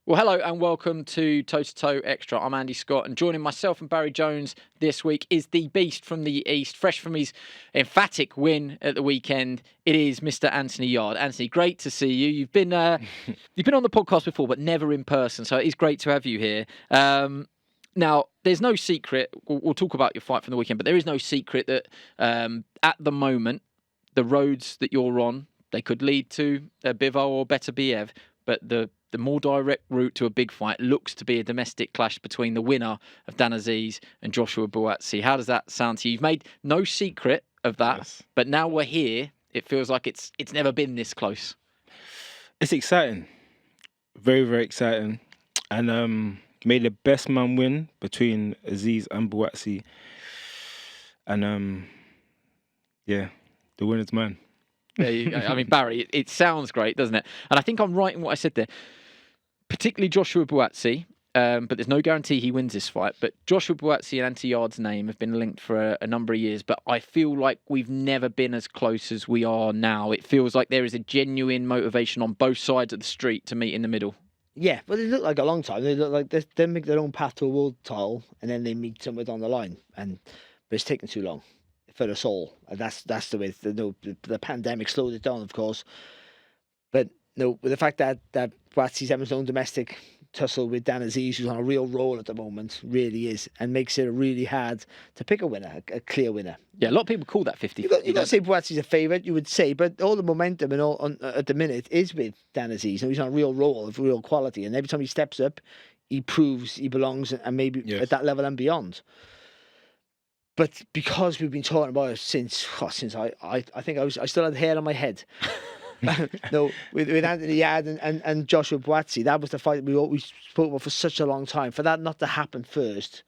Well, hello and welcome to Toe to Toe Extra. I'm Andy Scott, and joining myself and Barry Jones this week is the beast from the East, fresh from his emphatic win at the weekend. It is Mr. Anthony Yarde. Anthony, great to see you. You've been on the podcast before, but never in person, so it is great to have you here. Now, there's no secret. We'll talk about your fight from the weekend, but there is no secret that at the moment, the roads that you're on, they could lead to a Bivol or Better Biev, but the more direct route to a big fight looks to be a domestic clash between the winner of Azeez and Joshua Buatsi. How does that sound to you? You've made no secret of that, yes. But now we're here. It feels like it's never been this close. It's exciting. Very, very exciting. And made the best man win between Azeez and Buatsi. And the winner's man. There you go. I mean, Barry, it sounds great, doesn't it? And I think I'm right in what I said there. Particularly Joshua Buatsi, but there's no guarantee he wins this fight. But Joshua Buatsi and Anthony Yarde's name have been linked for a number of years, but I feel like we've never been as close as we are now. It feels like there is a genuine motivation on both sides of the street to meet in the middle. Yeah, but they look like a long time. They look like they make their own path to a world title, and then they meet somewhere down the line. But it's taken too long for us all, and that's the way. The pandemic slowed it down, of course. But no, with the fact that Buatsi's having his own domestic tussle with Azeez, who's on a real roll at the moment, really is, and makes it really hard to pick a winner, a clear winner. Yeah, a lot of people call that 50. You got to say Buatsi's a favourite, you would say, but all the momentum and all at the minute is with Azeez. He's on a real roll of real quality, and every time he steps up, he proves he belongs, and maybe at that level and beyond. But because we've been talking about it since I think I still had hair on my head. No, with Anthony Yarde and Joshua Buatsi, that was the fight that we spoke about for such a long time. For that not to happen first,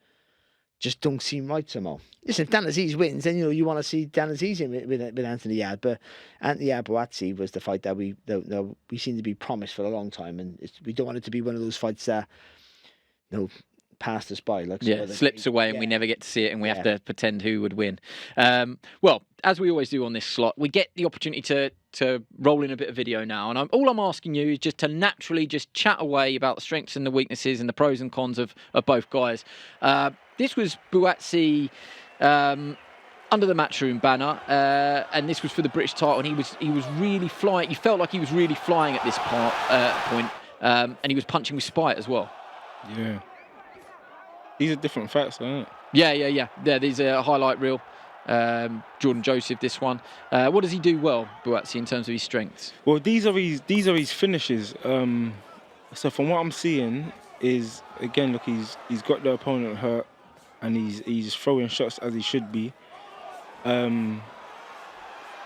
just don't seem right somehow. Listen, if Azeez wins, then you want to see Azeez in with Anthony Yarde. But Anthony Yarde Buatsi was the fight that we seem to be promised for a long time, and we don't want it to be one of those fights that passed us by. Slips away and we never get to see it, and we have to pretend who would win. Well, as we always do on this slot, we get the opportunity to roll in a bit of video now, and all I'm asking you is just to naturally just chat away about the strengths and the weaknesses and the pros and cons of both guys. This was Buatsi under the Matchroom banner, and this was for the British title, and he was really flying. You felt like he was really flying at this point, and he was punching with spite as well. Yeah. These are different facts, aren't it? Yeah. There's a highlight reel. Jordan Joseph, this one. What does he do well, Buatsi, in terms of his strengths? Well, these are his finishes. So from what I'm seeing is, again, look, he's got the opponent hurt, and he's throwing shots as he should be. Again,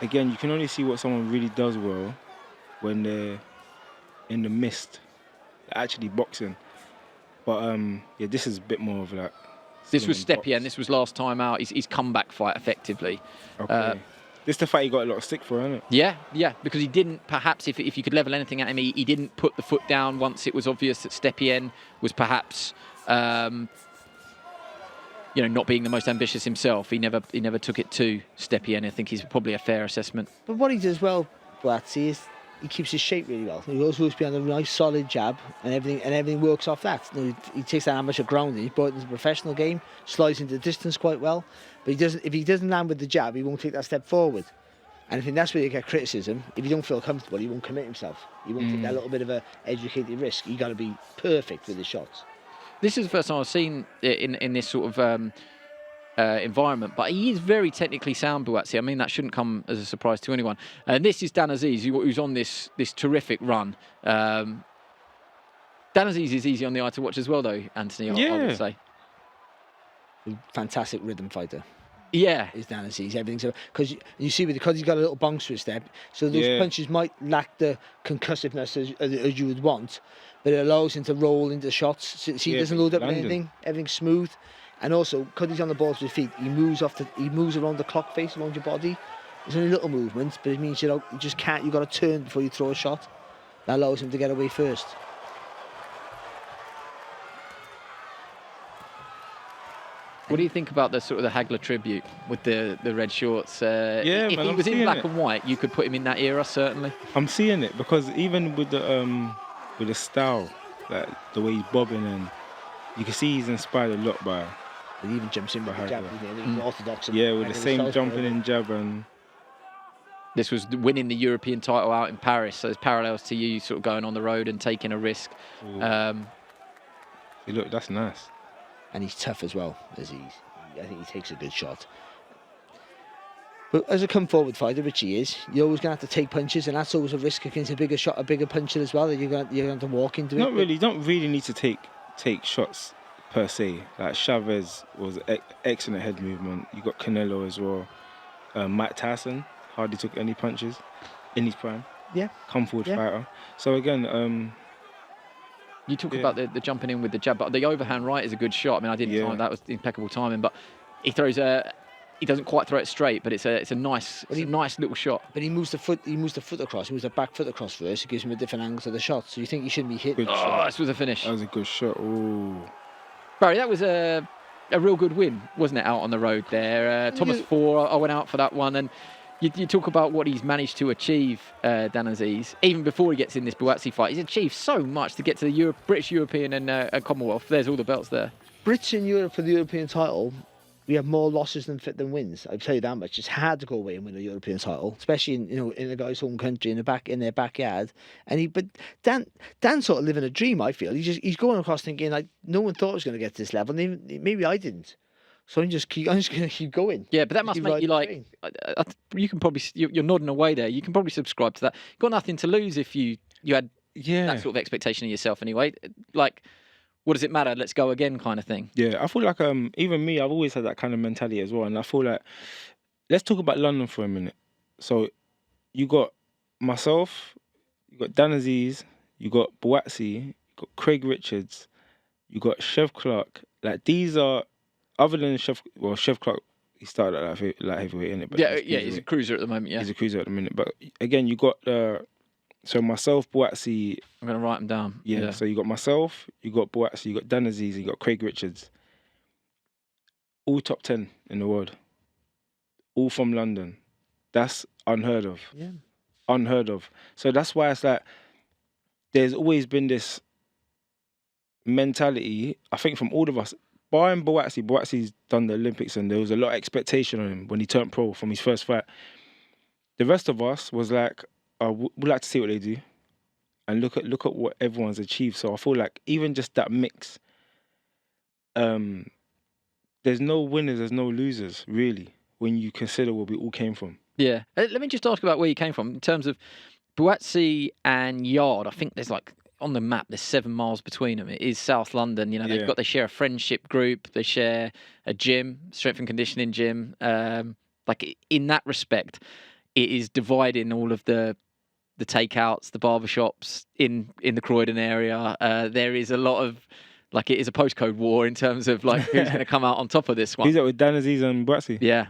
you can only see what someone really does well when they're in the mist, actually boxing. But this is a bit more of that. This was Stepien. This was last time out. His comeback fight, effectively. Okay. This is the fight he got a lot of stick for, isn't it? Yeah, because he didn't, perhaps, if you could level anything at him, he didn't put the foot down once it was obvious that Stepien was perhaps, not being the most ambitious himself. He never took it to Stepien. I think he's probably a fair assessment. But what he does well, Buatsi, is he keeps his shape really well. He always works behind a nice solid jab, and everything works off that. He takes that amateur grounding, he's brought it into the professional game, slides into the distance quite well. But if he doesn't land with the jab, he won't take that step forward. And I think that's where you get criticism. If you don't feel comfortable, he won't commit himself. He won't take that little bit of a educated risk. You got to be perfect with his shots. This is the first time I've seen in this sort of environment, but he is very technically sound, Buatsi. I mean, that shouldn't come as a surprise to anyone. And this is Azeez, who's on this terrific run. Azeez is easy on the eye to watch as well, though, Anthony, I would say. Fantastic rhythm fighter. Yeah. Is Azeez. Everything's because you see because he's got a little bounce to his step, so those punches might lack the concussiveness as you would want, but it allows him to roll into shots. So he doesn't load up with anything. Everything's smooth. And also, because he's on the ball with his feet, he moves around the clock face, around your body. There's only little movements, but it means you just can't. You got to turn before you throw a shot. That allows him to get away first. What do you think about the sort of the Hagler tribute with the red shorts? If he was in black and white, you could put him in that era, certainly. I'm seeing it because even with the style, like the way he's bobbing, and you can see he's inspired a lot by. He even jumps in with the jab, orthodox. Yeah, with the same jumping in jab and. This was winning the European title out in Paris, so there's parallels to you sort of going on the road and taking a risk. Look, that's nice. And he's tough as well, Azeez. I think he takes a good shot. But as a come-forward fighter, which he is, you're always going to have to take punches, and that's always a risk against a bigger shot, a bigger puncher as well, that you're going to have to walk into it. Not really. You don't really need to take shots per se. Like Chavez was excellent head movement. You got Canelo as well. Mike Tyson hardly took any punches in his prime. Yeah. Come forward fighter. So again, you talk about the jumping in with the jab, but the overhand right is a good shot. I mean, I didn't time that was impeccable timing, but he throws he doesn't quite throw it straight, but it's a nice little shot. But he moves the foot across. He moves the back foot across first. It gives him a different angle to the shot. So you think he shouldn't be hit. This was a finish. That was a good shot. Ooh. Barry, that was a real good win, wasn't it, out on the road there? Thomas Four, I went out for that one, and you talk about what he's managed to achieve, Dan Azeez, even before he gets in this Buatsi fight. He's achieved so much to get to the British, European and Commonwealth. There's all the belts there. Brits in Europe for the European title, we have more losses than wins. I'll tell you that much. It's hard to go away and win a European title, especially in a guy's home country, in their backyard. But Dan sort of living a dream. I feel he's going across thinking like no one thought it was going to get to this level. Maybe I didn't. So I'm just going to keep going. Yeah, but that must make you like. You can probably you're nodding away there. You can probably subscribe to that. You've got nothing to lose if you had that sort of expectation of yourself anyway. Like, what does it matter? Let's go again, kind of thing. Yeah, I feel like even me, I've always had that kind of mentality as well. And I feel like let's talk about London for a minute. So you got myself, you got Dan Azeez, you got Buatsi, you got Craig Richards, you got Chev Clark. Like these are. Other than Chev Clark, he started at light heavyweight, innit? But he's a cruiser at the moment, yeah. He's a cruiser at the minute. But again, you got, so myself, Buatsi. I'm going to write them down. Yeah, so you got myself, you got Buatsi, you got Dan Azeez, you got Craig Richards. All top 10 in the world. All from London. That's unheard of. Yeah. Unheard of. So that's why it's like, there's always been this mentality, I think from all of us, barring Buatsi's done the Olympics and there was a lot of expectation on him when he turned pro from his first fight. The rest of us was like, we'd like to see what they do and look at what everyone's achieved. So I feel like even just that mix, there's no winners, there's no losers, really, when you consider where we all came from. Yeah. Let me just ask about where you came from in terms of Buatsi and Yarde. I think there's like, on the map, there's 7 miles between them. It is South London. They share a friendship group. They share a gym, strength and conditioning gym. Like in that respect, it is dividing all of the takeouts, the barbershops in the Croydon area. There is a lot of it is a postcode war in terms of like who's going to come out on top of this one. Who's that with Dan Azeez and Buatsi? Yeah,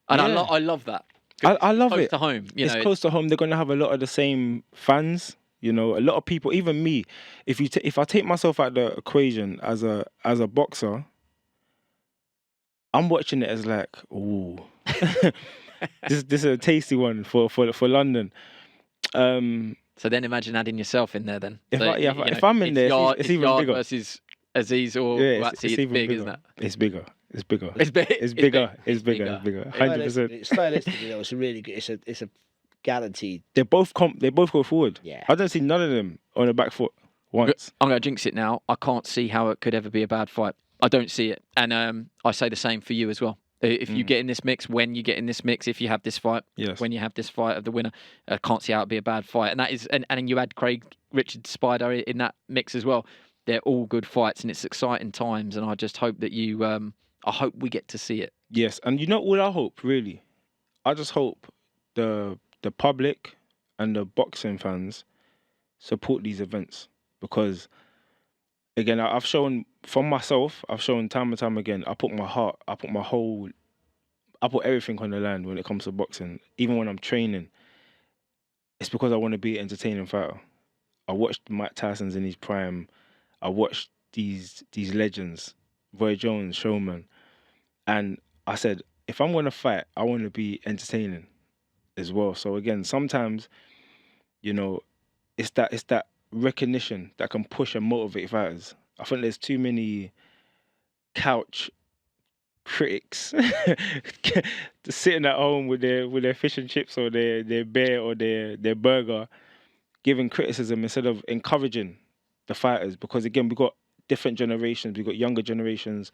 and I love that. I love it. Close to home. It's close to home. They're going to have a lot of the same fans. A lot of people, even me, if I take myself out of the equation as a boxer, I'm watching it as like, ooh, this is a tasty one for London. So then imagine adding yourself in there then. If I'm in there, it's even Yarde bigger. Versus Azeez or Buatsi, it's big, bigger. isn't it? It's bigger. It's bigger. It's big. It's bigger. It's bigger. 100%. Stylistically, though, it's a really good. It's a guaranteed. They both go forward. Yeah. I don't see none of them on the back foot once. I'm going to jinx it now. I can't see how it could ever be a bad fight. I don't see it. And I say the same for you as well. If you get in this mix, when you get in this mix, if you have this fight, when you have this fight of the winner, I can't see how it'd be a bad fight. And that is, and then you add Craig Richard Spider in that mix as well. They're all good fights and it's exciting times. And I just hope that I hope we get to see it. Yes. And you know what I hope, really? I just hope the public and the boxing fans support these events because, again, I've shown from myself, I've shown time and time again, I put my heart, I put everything on the line when it comes to boxing. Even when I'm training, it's because I want to be an entertaining fighter. I watched Mike Tyson's in his prime. I watched these legends, Roy Jones, Showman, and I said, if I'm going to fight, I want to be entertaining as well. So again, sometimes, it's that recognition that can push and motivate fighters. I think there's too many couch critics just sitting at home with their fish and chips or their beer or their burger, giving criticism instead of encouraging the fighters. Because again, we've got different generations, we've got younger generations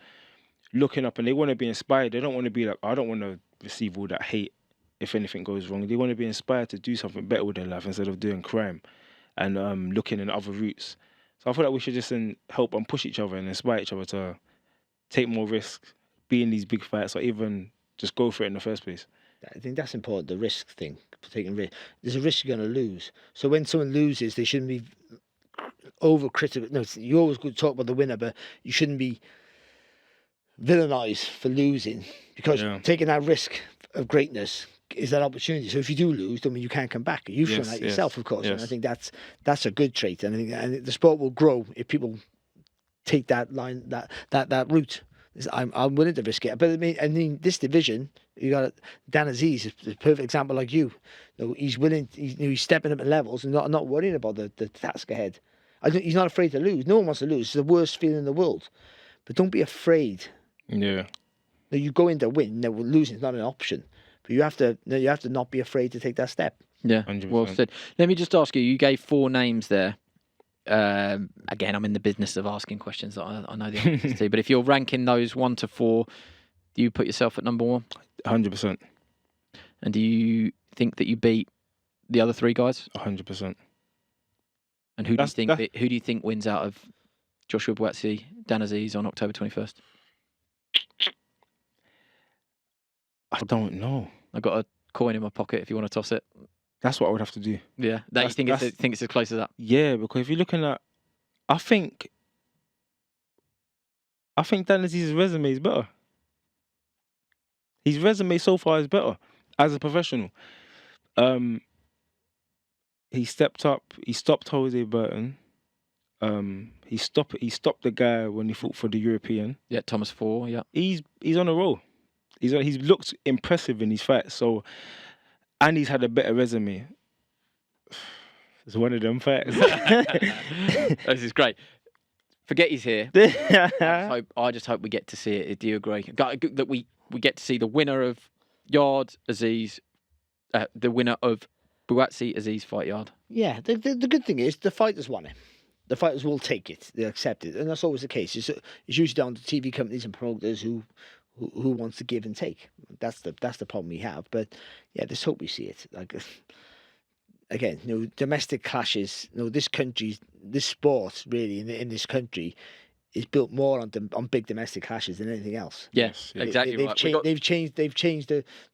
looking up and they want to be inspired. They don't want to be like, I don't want to receive all that hate if anything goes wrong. They want to be inspired to do something better with their life instead of doing crime and looking in other routes. So I feel like we should just help and push each other and inspire each other to take more risks, be in these big fights, or even just go for it in the first place. I think that's important, the risk thing, taking risk. There's a risk you're going to lose. So when someone loses, they shouldn't be over-critical. No, you always could talk about the winner, but you shouldn't be villainized for losing, because taking that risk of greatness is that opportunity. So if you do lose, then you can't come back. You've shown that yourself, of course. And I think that's a good trait. And I think the sport will grow if people take that line, that route. I'm willing to risk it. But I mean, this division, you got Dan Azeez, is a perfect example like you. He's willing. He's stepping up in levels and not worrying about the task ahead. He's not afraid to lose. No one wants to lose. It's the worst feeling in the world. But don't be afraid. Yeah. You go in to win. Now, losing is not an option. But you have to not be afraid to take that step. Yeah, 100%. Well said. Let me just ask you. You gave 4 names there. Again, I'm in the business of asking questions that I know the answers to. But if you're ranking those 1 to 4, do you put yourself at number 1? 100%. And do you think that you beat the other 3 guys? 100%. And who do you think wins out of Joshua Buatsi, Dan Azeez on October 21st? I don't know. I've got a coin in my pocket if you want to toss it. That's what I would have to do. Yeah, you think it's as close as that? Yeah, because if you're looking at, I think Dan Azeez's resume is better. His resume so far is better as a professional. He stepped up. He stopped Jose Burton. He stopped the guy when he fought for the European. Yeah, Thomas Four. Yeah, he's on a roll. He's looked impressive in his fights. So, and he's had a better resume. It's one of them fights. This is great. Forget he's here. I just hope we get to see it. Do you agree? That we get to see the winner of Yarde, Azeez, the winner of Buatsi, Azeez fight Yarde. Yeah, the good thing is the fighters want it. The fighters will take it. They'll accept it, and that's always the case. It's usually down to TV companies and promoters who wants to give and take. That's the problem we have. But yeah, let's hope we see it. Like again, domestic clashes. This country, this sport really in this country is built more on big domestic clashes than anything else. Yes, exactly. They've changed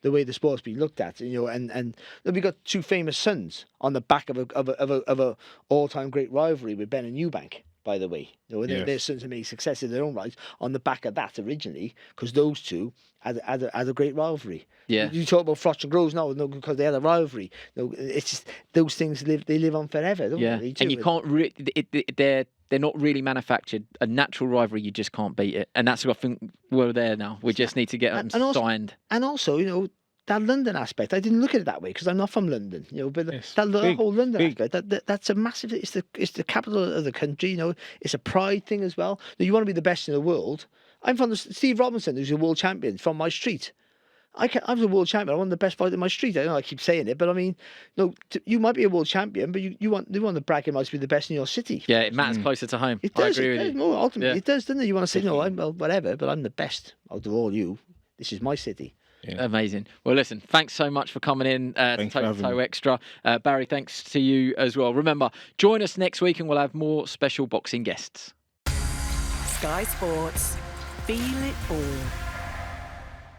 the way the sport's been looked at. And we got 2 famous sons on the back of a all-time great rivalry with Ben and Eubank. By the way, their sons have made success in their own right on the back of that originally, because those 2 had a great rivalry. Yeah, you talk about Froch and Groves now, because they had a rivalry. It's just those things live on forever. Don't they? And you can't they're not really manufactured. A natural rivalry, you just can't beat it, and that's what I think we're there now. We just need to get them signed. And also, that London aspect, I didn't look at it that way because I'm not from London, but that whole London aspect, that's a massive. It's the capital of the country, It's a pride thing as well. You want to be the best in the world. I'm from Steve Robinson, who's a world champion from my street. I was a world champion. I won the best fight in my street. I know I keep saying it, but I mean, you might be a world champion, but you want the bragging rights to be the best in your city. Yeah, it matters closer to home. It does. I agree with you. Ultimately, it does, doesn't it? You want to say, whatever, but I'm the best out of all you. This is my city. Yeah. Amazing. Well, listen, thanks so much for coming in to Toe to Toe Extra. Barry, thanks to you as well. Remember, join us next week and we'll have more special boxing guests. Sky Sports. Feel it all.